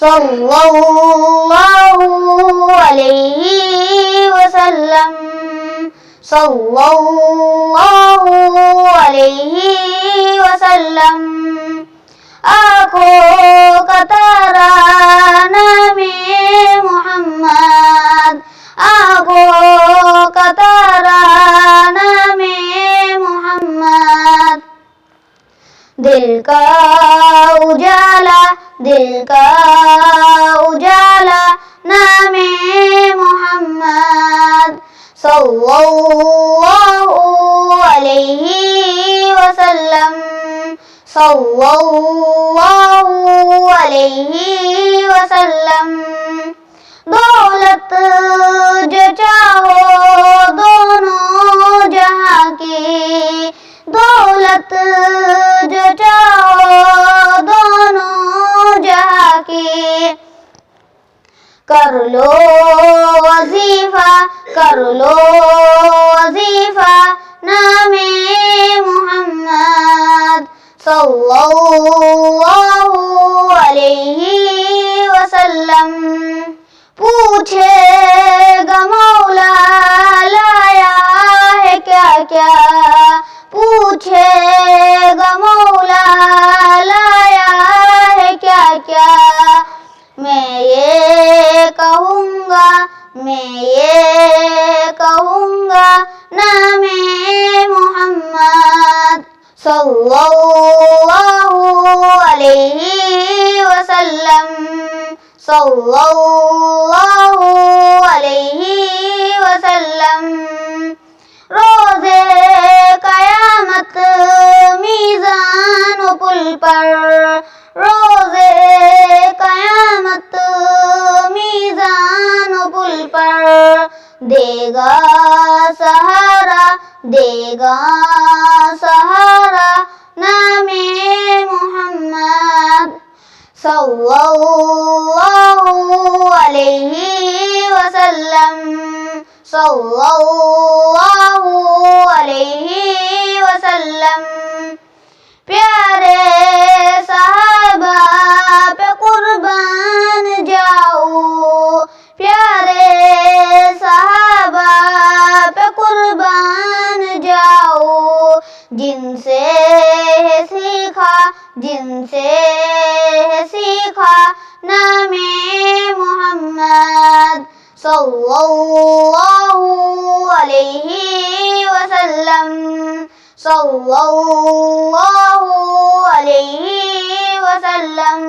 sallallahu alayhi wa sallam, sallallahu alayhi wa sallam. आँखों का तारा नामे मोहम्मद, आँखों का तारा नामे मोहम्मद. दिल का उजाला, दिल का उजाला नामे मोहम्मद, सल्लल्लाहु अलैहि वसल्लम, सल्लल्लाहु अलैहि वसल्लम. दौलत जो चाहो दोनों जहां की, दौलत जो चाहो दोनों जहां की. कर लो वजीफा, कर लो वजीफा नामे मोहम्मद, सल्लल्लाहु अलैहि वसल्लम. पूछेगा मौला लाया है क्या क्या, पूछेगा मौला लाया है क्या क्या. मैं ये कहूँगा, मैं ये कहूँगा नामे मोहम्मद, सल्लल्लाहु अलैहि वसल्लम, सल्लल्लाहु अलैहि वसल्लम. रोज़े क़यामत मीज़ान पुल पर, रोज़े क़यामत मीज़ान पुल पर. देगा सहारा, देगा सहारा नामे मोहम्मद, सल्लल्लाहु अलैहि वसल्लम, सल्लल्लाहु अलैहि वसल्लम. प्यारे सहाबा पे कुर्बान जाऊं, प्यारे सहाबा पे कुर्बान जाऊं. जिनसे सीखा, जिनसे सीखा नामे मोहम्मद, सल्लल्लाहु अलैहि वसल्लम, सल्लल्लाहु अलैहि वसल्लम.